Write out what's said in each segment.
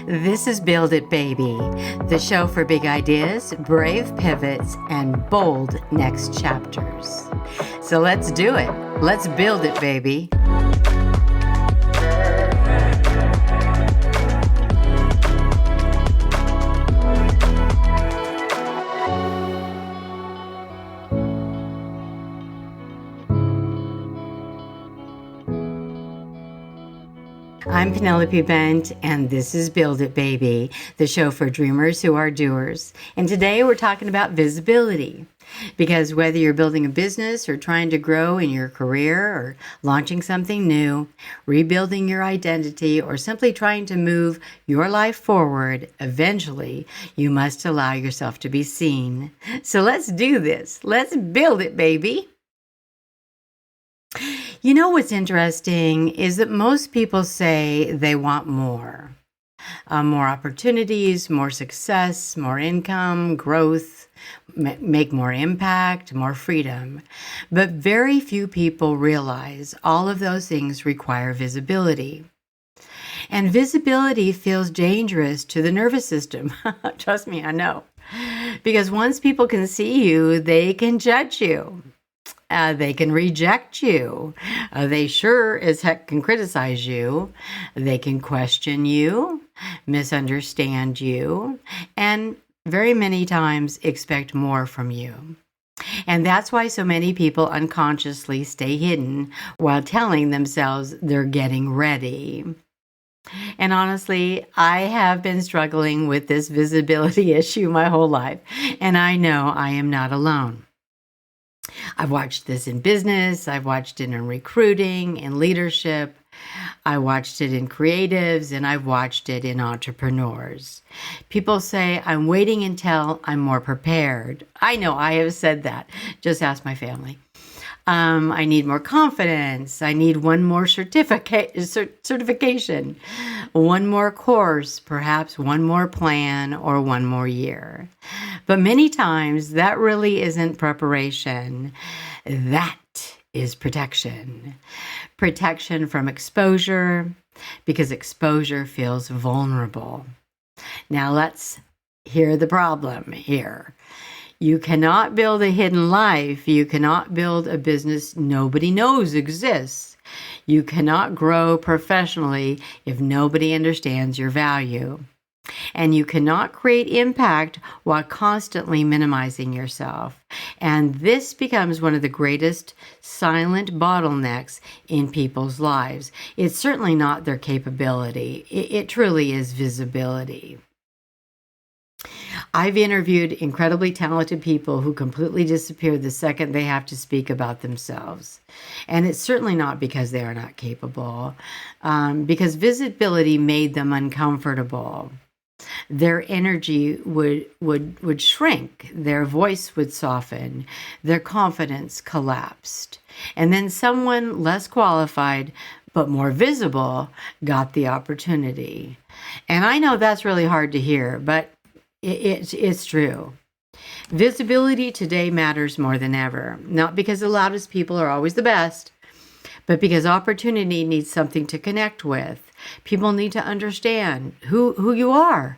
This is Build It Baby, the show for big ideas, brave pivots, and bold next chapters. So let's do it. Let's build it, baby. I'm Penelope Bent, and this is Build It Baby, the show for dreamers who are doers. And today we're talking about visibility. Because whether you're building a business or trying to grow in your career or launching something new, rebuilding your identity, or simply trying to move your life forward, eventually you must allow yourself to be seen. So let's do this. Let's build it, baby. You know what's interesting is that most people say they want more. More opportunities, more success, more income, growth, make more impact, more freedom. But very few people realize all of those things require visibility. And visibility feels dangerous to the nervous system. Trust me, I know. Because once people can see you, they can judge you. They can reject you. They sure as heck can criticize you. They can question you, misunderstand you, and very many times expect more from you. And that's why so many people unconsciously stay hidden while telling themselves they're getting ready. And honestly, I have been struggling with this visibility issue my whole life, and I know I am not alone. I've watched this in business, I've watched it in recruiting, in leadership, I watched it in creatives, and I've watched it in entrepreneurs. People say, I'm waiting until I'm more prepared. I know I have said that. Just ask my family. I need more confidence. I need one more certification, one more course, perhaps one more plan, or one more year. But many times that really isn't preparation. That is protection. Protection from exposure, because exposure feels vulnerable. Now let's hear the problem here. You cannot build a hidden life. You cannot build a business nobody knows exists. You cannot grow professionally if nobody understands your value. And you cannot create impact while constantly minimizing yourself. And this becomes one of the greatest silent bottlenecks in people's lives. It's certainly not their capability. It truly is visibility. I've interviewed incredibly talented people who completely disappear the second they have to speak about themselves. And it's certainly not because they are not capable, because visibility made them uncomfortable. Their energy would shrink, their voice would soften, their confidence collapsed. And then someone less qualified but more visible got the opportunity. And I know that's really hard to hear, but it's true. Visibility today matters more than ever, not because the loudest people are always the best, but because opportunity needs something to connect with. People need to understand who you are.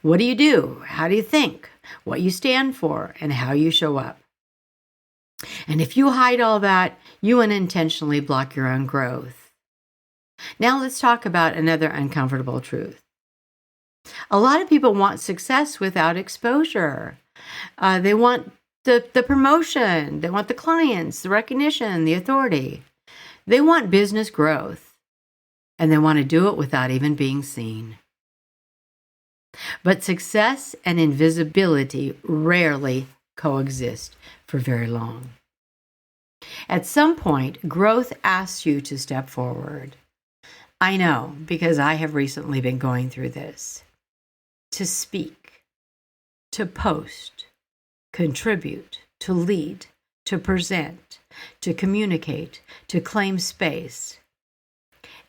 What do? How do you think? What you stand for and how you show up. And if you hide all that, you unintentionally block your own growth. Now let's talk about another uncomfortable truth. A lot of people want success without exposure. They want the promotion. They want the clients, the recognition, the authority. They want business growth. And they want to do it without even being seen. But success and invisibility rarely coexist for very long. At some point, growth asks you to step forward. I know, because I have recently been going through this. To speak, to post, contribute, to lead, to present, to communicate, to claim space.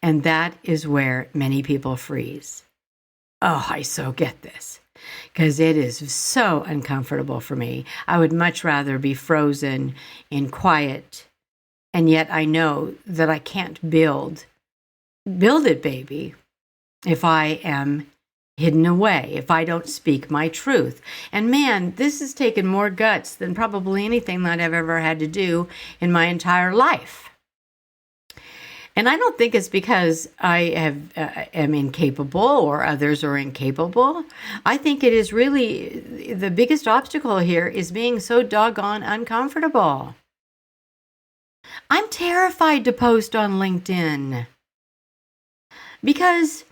And that is where many people freeze. Oh, I so get this, because it is so uncomfortable for me. I would much rather be frozen in quiet, and yet I know that I can't build it, baby, if I am hidden away if I don't speak my truth. And man, this has taken more guts than probably anything that I've ever had to do in my entire life. And I don't think it's because I am incapable or others are incapable. I think it is really the biggest obstacle here is being so doggone uncomfortable. I'm terrified to post on LinkedIn because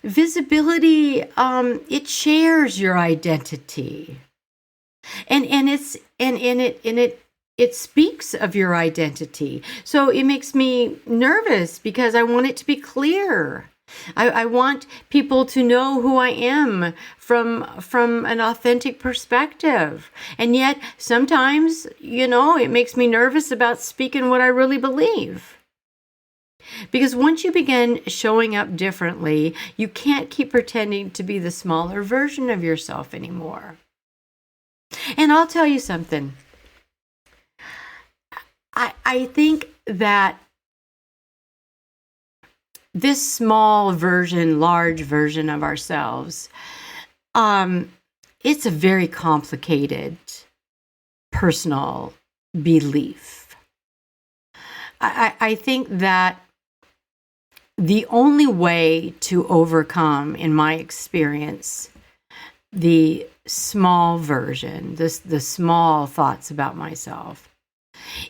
visibility, it shares your identity, and it speaks of your identity. So it makes me nervous because I want it to be clear. I want people to know who I am from an authentic perspective. And yet sometimes, it makes me nervous about speaking what I really believe. Because once you begin showing up differently, you can't keep pretending to be the smaller version of yourself anymore. And I'll tell you something. I think that this small version, large version of ourselves, it's a very complicated personal belief. I think that the only way to overcome, in my experience, the small version, the small thoughts about myself,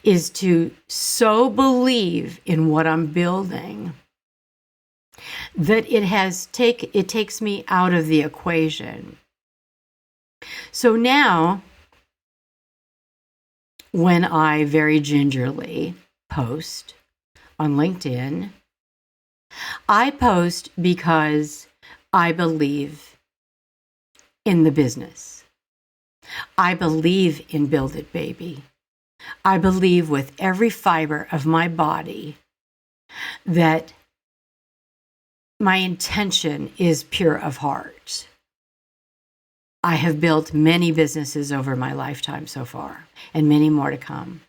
is to so believe in what I'm building that it takes me out of the equation. So now, when I very gingerly post on LinkedIn, I post because I believe in the business. I believe in Build It Baby. I believe with every fiber of my body that my intention is pure of heart. I have built many businesses over my lifetime so far, and many more to come.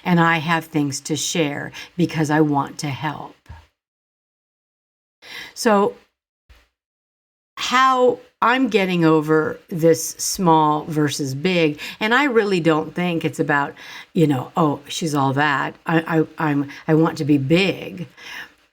And I have things to share because I want to help. So how I'm getting over this small versus big, and I really don't think it's about, oh, she's all that. I want to be big.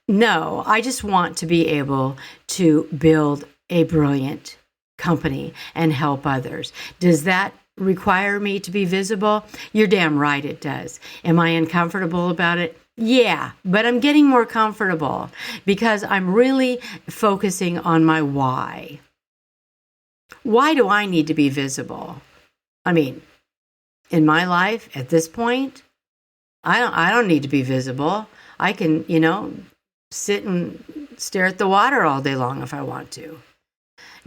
No, I just want to be able to build a brilliant company and help others. Does that require me to be visible? You're damn right it does. Am I uncomfortable about it? Yeah, but I'm getting more comfortable because I'm really focusing on my why. Why do I need to be visible? I mean, in my life at this point, I don't need to be visible. I can, sit and stare at the water all day long if I want to.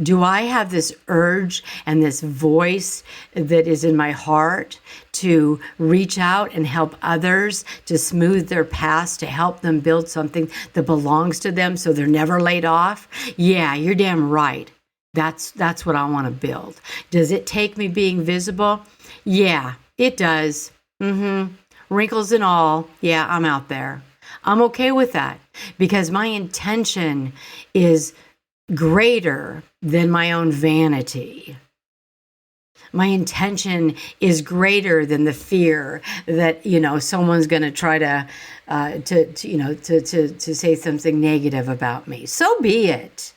Do I have this urge and this voice that is in my heart to reach out and help others, to smooth their paths, to help them build something that belongs to them so they're never laid off? Yeah, you're damn right. That's what I want to build. Does it take me being visible? Yeah, it does. Wrinkles and all. Yeah, I'm out there. I'm okay with that because my intention is greater than my own vanity. My intention is greater than the fear that, someone's going to try to say something negative about me. So be it.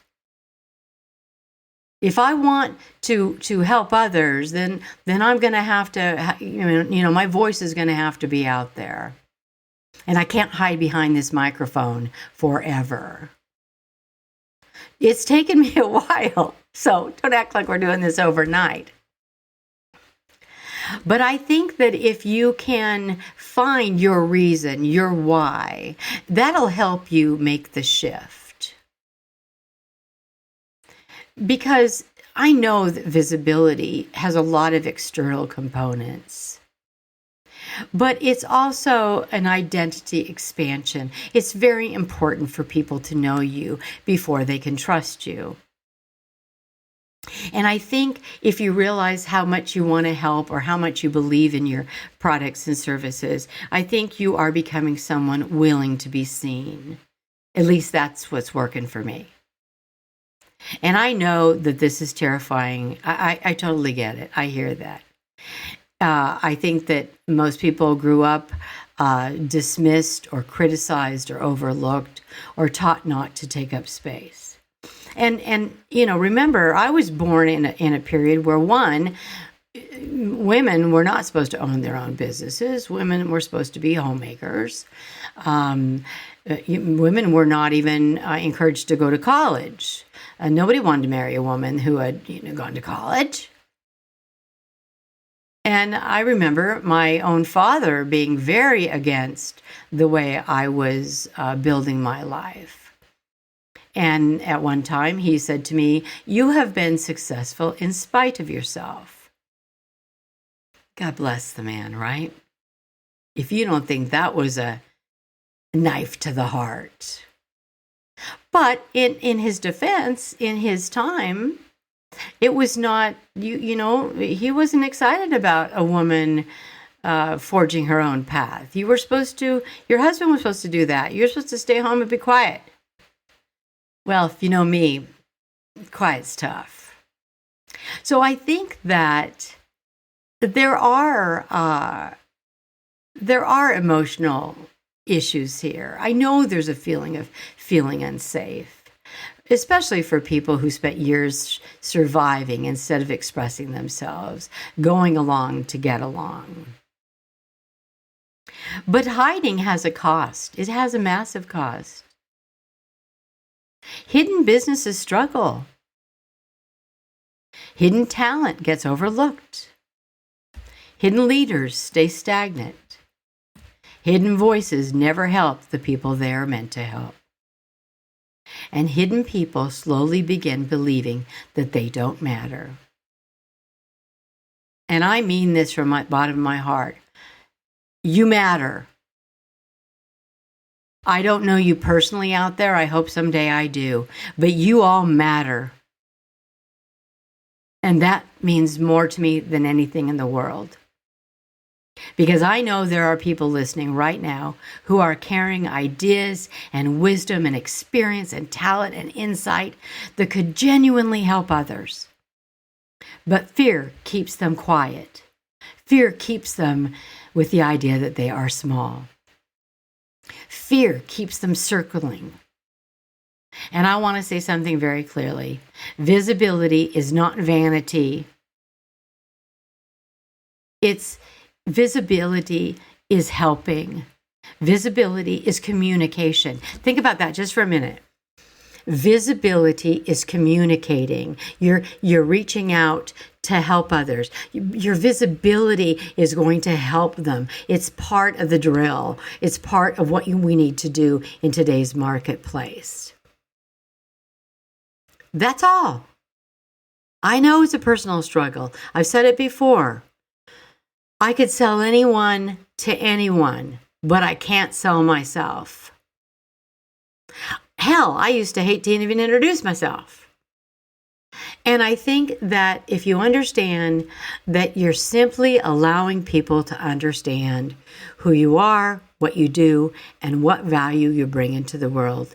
If I want to help others, then I'm going to have to, my voice is going to have to be out there. And I can't hide behind this microphone forever. It's taken me a while, so don't act like we're doing this overnight. But I think that if you can find your reason, your why, that'll help you make the shift. Because I know that visibility has a lot of external components. But it's also an identity expansion. It's very important for people to know you before they can trust you. And I think if you realize how much you want to help or how much you believe in your products and services, I think you are becoming someone willing to be seen. At least that's what's working for me. And I know that this is terrifying. I totally get it. I hear that. I think that most people grew up dismissed or criticized or overlooked or taught not to take up space. And remember, I was born in a period where women were not supposed to own their own businesses. Women were supposed to be homemakers. Women were not even encouraged to go to college. Nobody wanted to marry a woman who had gone to college. And I remember my own father being very against the way I was building my life. And at one time he said to me, "You have been successful in spite of yourself." God bless the man, right? If you don't think that was a knife to the heart. But in his defense, in his time, it was not, he wasn't excited about a woman forging her own path. Your husband was supposed to do that. You're supposed to stay home and be quiet. Well, if you know me, quiet's tough. So I think that there are emotional issues here. I know there's a feeling of feeling unsafe, especially for people who spent years surviving instead of expressing themselves, going along to get along. But hiding has a cost. It has a massive cost. Hidden businesses struggle. Hidden talent gets overlooked. Hidden leaders stay stagnant. Hidden voices never help the people they are meant to help. And hidden people slowly begin believing that they don't matter. And I mean this from the bottom of my heart. You matter. I don't know you personally out there. I hope someday I do. But you all matter. And that means more to me than anything in the world. Because I know there are people listening right now who are carrying ideas and wisdom and experience and talent and insight that could genuinely help others. But fear keeps them quiet. Fear keeps them with the idea that they are small. Fear keeps them circling. And I want to say something very clearly. Visibility is not vanity. Visibility is helping. Visibility is communication. Think about that just for a minute. Visibility is communicating. You're reaching out to help others. Your visibility is going to help them. It's part of the drill. It's part of what we need to do in today's marketplace. That's all. I know it's a personal struggle. I've said it before. I could sell anyone to anyone, but I can't sell myself. Hell, I used to hate to even introduce myself. And I think that if you understand that you're simply allowing people to understand who you are, what you do, and what value you bring into the world.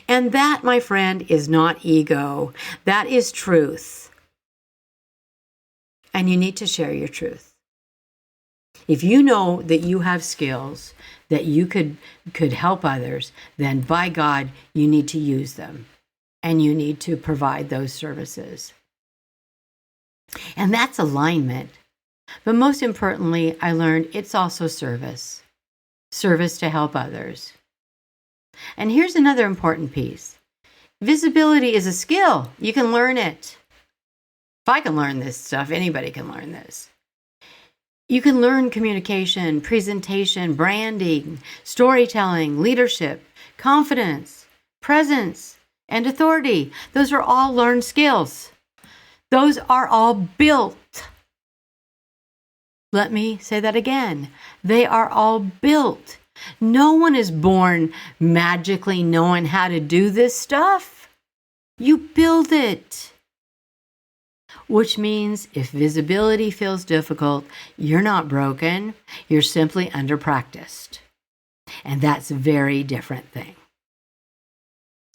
And that, my friend, is not ego. That is truth. And you need to share your truth. If you know that you have skills that you could help others, then by God, you need to use them. And you need to provide those services. And that's alignment. But most importantly, I learned it's also service. Service to help others. And here's another important piece. Visibility is a skill. You can learn it. If I can learn this stuff, anybody can learn this. You can learn communication, presentation, branding, storytelling, leadership, confidence, presence, and authority. Those are all learned skills. Those are all built. Let me say that again. They are all built. No one is born magically knowing how to do this stuff. You build it. Which means if visibility feels difficult, you're not broken, you're simply under-practiced. And that's a very different thing.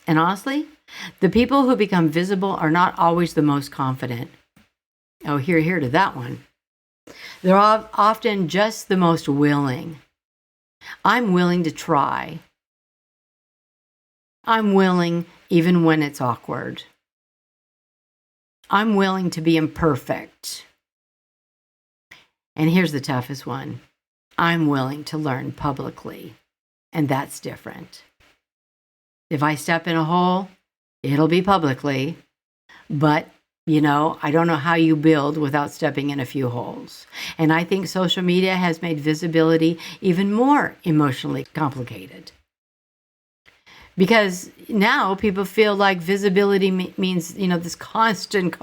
And honestly, the people who become visible are not always the most confident. Oh, hear to that one. They're often just the most willing. I'm willing to try. I'm willing even when it's awkward. I'm willing to be imperfect. And here's the toughest one. I'm willing to learn publicly. And that's different. If I step in a hole, it'll be publicly. But, I don't know how you build without stepping in a few holes. And I think social media has made visibility even more emotionally complicated. Because now people feel like visibility means, this constant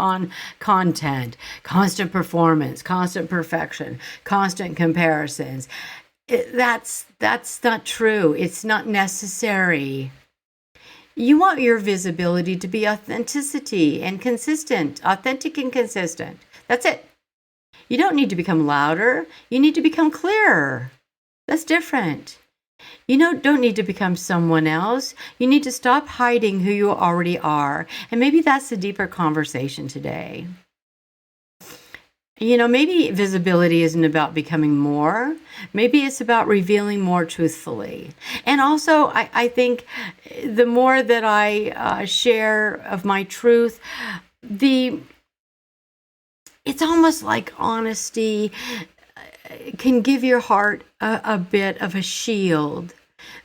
content, constant performance, constant perfection, constant comparisons. That's not true. It's not necessary. You want your visibility to be authentic and consistent. That's it. You don't need to become louder. You need to become clearer. That's different. You don't need to become someone else. You need to stop hiding who you already are. And maybe that's the deeper conversation today. Maybe visibility isn't about becoming more. Maybe it's about revealing more truthfully. And also, I think the more that I share of my truth, it's almost like honesty can give your heart a bit of a shield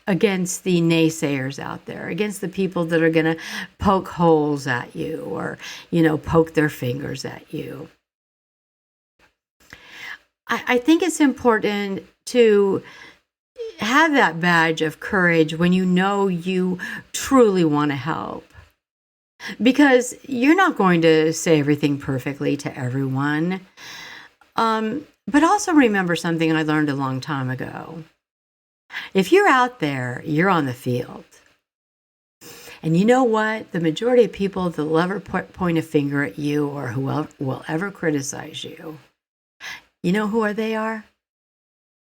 against the naysayers out there, against the people that are going to poke holes at you or, poke their fingers at you. I think it's important to have that badge of courage when you truly want to help. Because you're not going to say everything perfectly to everyone. But also remember something I learned a long time ago. If you're out there, you're on the field. And you know what? The majority of people that will ever point a finger at you or who will ever criticize you, you know who they are?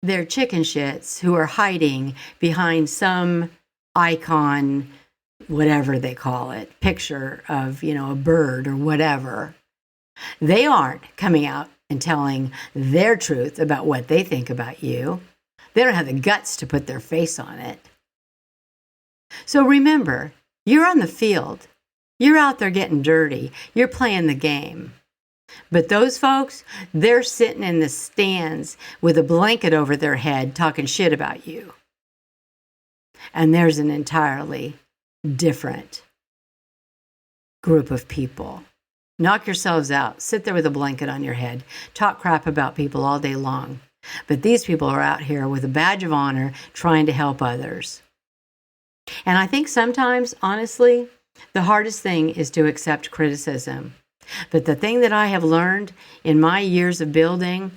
They're chicken shits who are hiding behind some icon, whatever they call it, picture of, a bird or whatever. They aren't coming out and telling their truth about what they think about you. They don't have the guts to put their face on it. So remember, you're on the field. You're out there getting dirty. You're playing the game. But those folks, they're sitting in the stands with a blanket over their head talking shit about you. And there's an entirely different group of people. Knock yourselves out. Sit there with a blanket on your head. Talk crap about people all day long. But these people are out here with a badge of honor trying to help others. And I think sometimes, honestly, the hardest thing is to accept criticism. But the thing that I have learned in my years of building,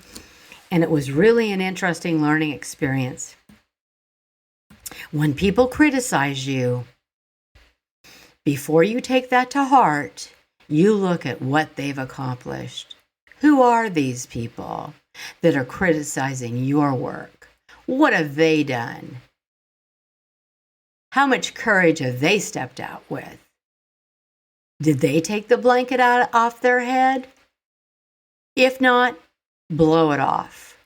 and it was really an interesting learning experience, when people criticize you, before you take that to heart, you look at what they've accomplished. Who are these people that are criticizing your work? What have they done? How much courage have they stepped out with? Did they take the blanket off their head? If not, blow it off.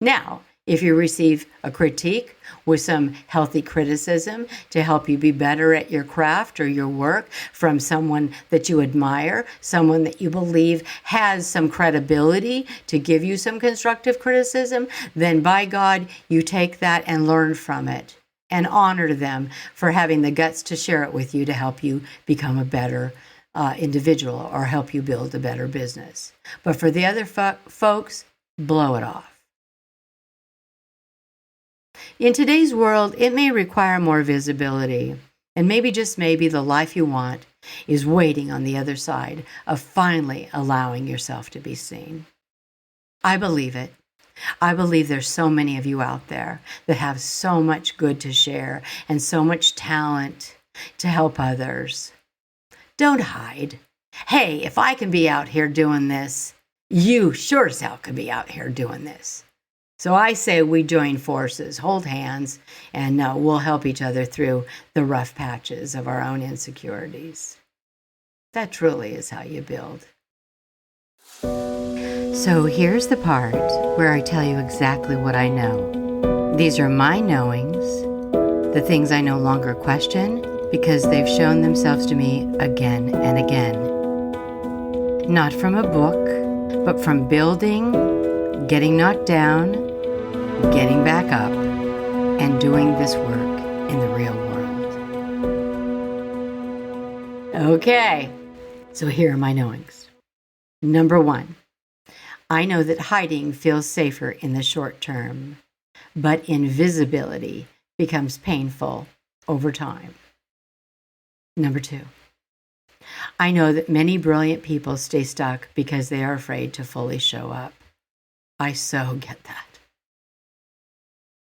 Now, if you receive a critique with some healthy criticism to help you be better at your craft or your work from someone that you admire, someone that you believe has some credibility to give you some constructive criticism, then by God, you take that and learn from it and honor them for having the guts to share it with you to help you become a better individual or help you build a better business. But for the other folks, blow it off. In today's world, it may require more visibility, and maybe just maybe the life you want is waiting on the other side of finally allowing yourself to be seen. I believe it. I believe there's so many of you out there that have so much good to share and so much talent to help others. Don't hide. Hey, if I can be out here doing this, you sure as hell can be out here doing this. So I say we join forces, hold hands, and we'll help each other through the rough patches of our own insecurities. That truly is how you build. So here's the part where I tell you exactly what I know. These are my knowings, the things I no longer question because they've shown themselves to me again and again. Not from a book, but from building, getting knocked down, getting back up, and doing this work in the real world. Okay, so here are my knowings. Number 1, I know that hiding feels safer in the short term, but invisibility becomes painful over time. Number 2, I know that many brilliant people stay stuck because they are afraid to fully show up. I so get that.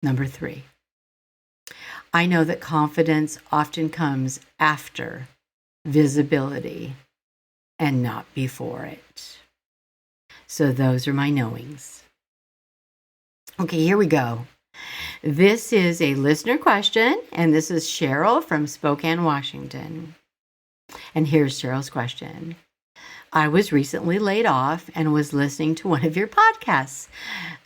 Number 3, I know that confidence often comes after visibility and not before it. So those are my knowings. Okay, here we go. This is a listener question, and this is Cheryl from Spokane, Washington. And here's Cheryl's question. I was recently laid off and was listening to one of your podcasts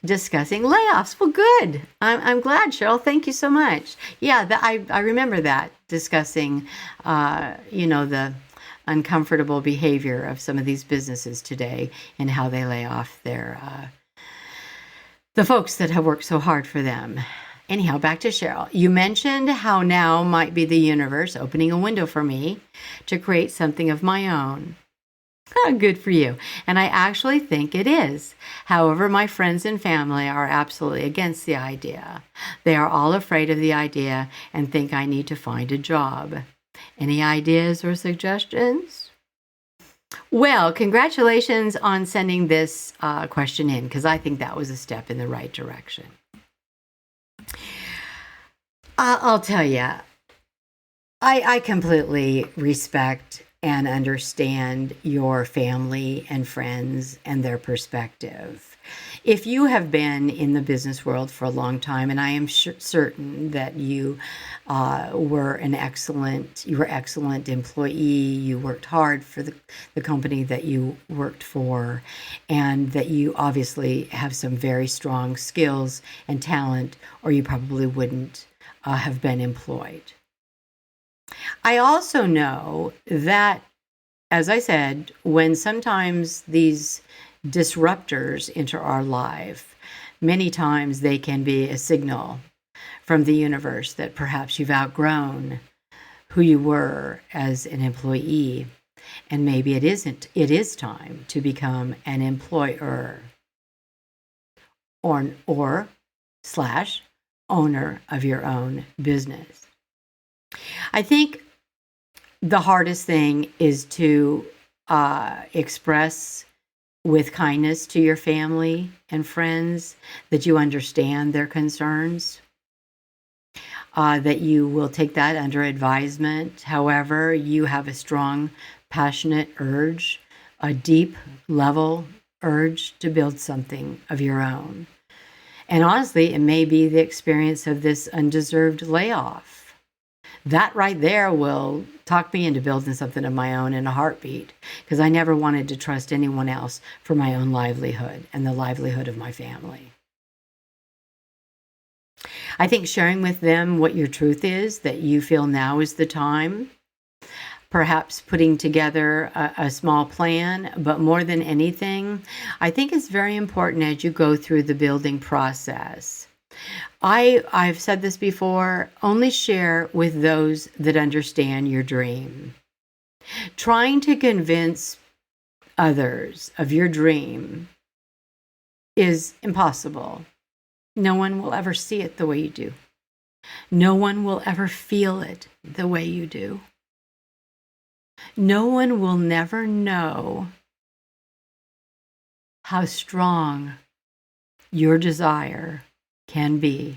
discussing layoffs. Well, good. I'm glad, Cheryl. Thank you so much. Yeah, I remember that, discussing, the uncomfortable behavior of some of these businesses today and how they lay off the folks that have worked so hard for them. Anyhow, back to Cheryl. You mentioned how now might be the universe opening a window for me to create something of my own. Good for you. And I actually think it is. However, my friends and family are absolutely against the idea. They are all afraid of the idea and think I need to find a job. Any ideas or suggestions? Well, congratulations on sending this question in, because I think that was a step in the right direction. I'll tell you, I completely respect and understand your family and friends and their perspective. If you have been in the business world for a long time, and I am certain that you were an excellent employee, you worked hard for the company that you worked for, and that you obviously have some very strong skills and talent, or you probably wouldn't have been employed. I also know that, as I said, when sometimes these disruptors enter our life, many times they can be a signal from the universe that perhaps you've outgrown who you were as an employee, and maybe it is time to become an employer or slash owner of your own business. I think the hardest thing is to express with kindness to your family and friends that you understand their concerns, that you will take that under advisement. However, you have a strong, passionate urge, a deep level urge to build something of your own. And honestly, it may be the experience of this undeserved layoff. That right there will talk me into building something of my own in a heartbeat, because I never wanted to trust anyone else for my own livelihood and the livelihood of my family. I think sharing with them what your truth is, that you feel now is the time, perhaps putting together a small plan, but more than anything, I think it's very important as you go through the building process. I've said this before, only share with those that understand your dream. Trying to convince others of your dream is impossible. No one will ever see it the way you do. No one will ever feel it the way you do. No one will never know how strong your desire can be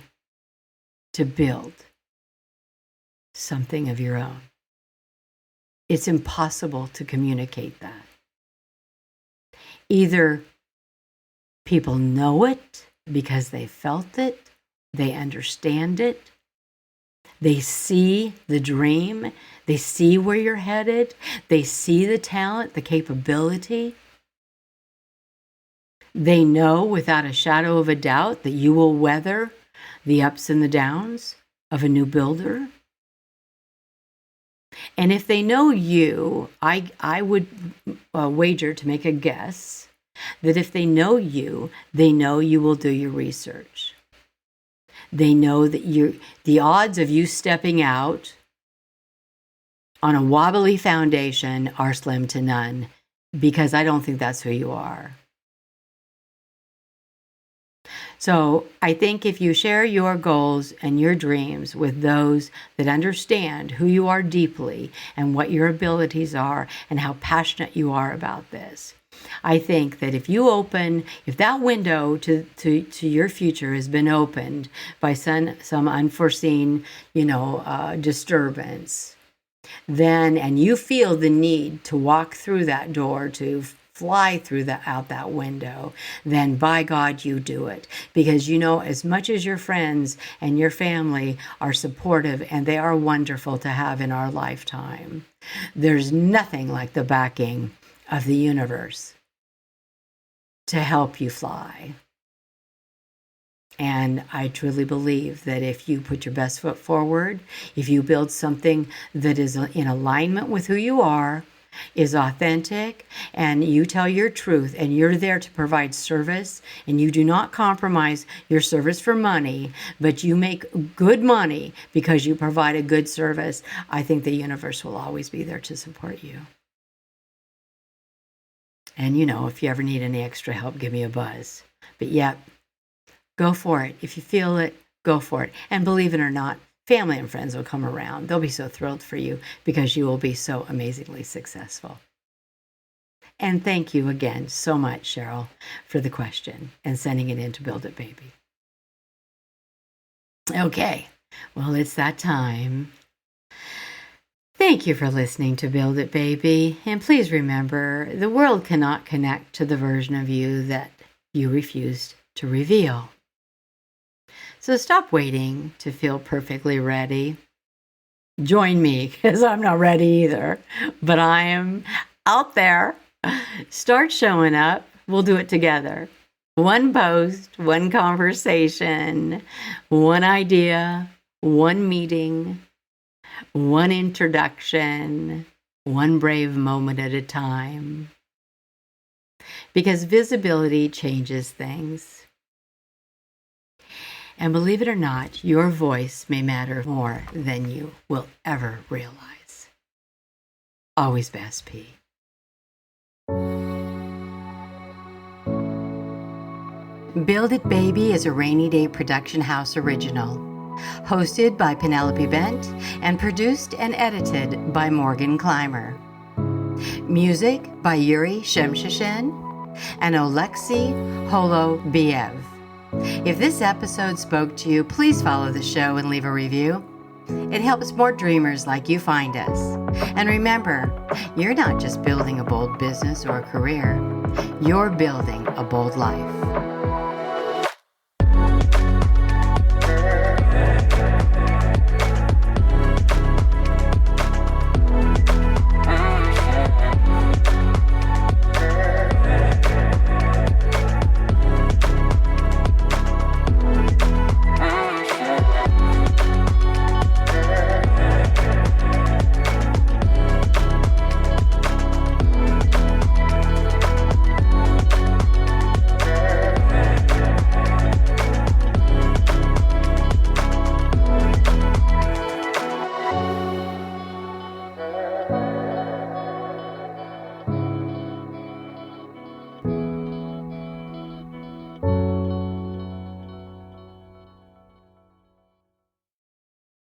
to build something of your own. It's impossible to communicate that. Either people know it because they felt it, they understand it, they see the dream, they see where you're headed, they see the talent, the capability. They know without a shadow of a doubt that you will weather the ups and the downs of a new builder. And if they know you, I would wager to make a guess that if they know you will do your research. They know that the odds of you stepping out on a wobbly foundation are slim to none, because I don't think that's who you are. So I think if you share your goals and your dreams with those that understand who you are deeply and what your abilities are and how passionate you are about this, I think that if that window to your future has been opened by some unforeseen, disturbance, then, and you feel the need to walk through that door, to fly out that window, then by God, you do it. Because as much as your friends and your family are supportive, and they are wonderful to have in our lifetime, there's nothing like the backing of the universe to help you fly. And I truly believe that if you put your best foot forward, if you build something that is in alignment with who you are, is authentic, and you tell your truth, and you're there to provide service, and you do not compromise your service for money, but you make good money because you provide a good service, I think the universe will always be there to support you. And if you ever need any extra help, give me a buzz. But yeah, go for it. If you feel it, go for it. And believe it or not, family and friends will come around. They'll be so thrilled for you because you will be so amazingly successful. And thank you again so much, Cheryl, for the question and sending it in to Build It Baby. Okay, well, it's that time. Thank you for listening to Build It Baby. And please remember, the world cannot connect to the version of you that you refused to reveal. So stop waiting to feel perfectly ready. Join me, because I'm not ready either, but I am out there. Start showing up. We'll do it together. One post, one conversation, one idea, one meeting, one introduction, one brave moment at a time. Because visibility changes things. And believe it or not, your voice may matter more than you will ever realize. Always best, P. Build It Baby is a Rainy Day Production House original, hosted by Penelope Bent and produced and edited by Morgan Clymer. Music by Yuri Shemshashin and Oleksiy Holobiev. If this episode spoke to you, please follow the show and leave a review. It helps more dreamers like you find us. And remember, you're not just building a bold business or a career, you're building a bold life.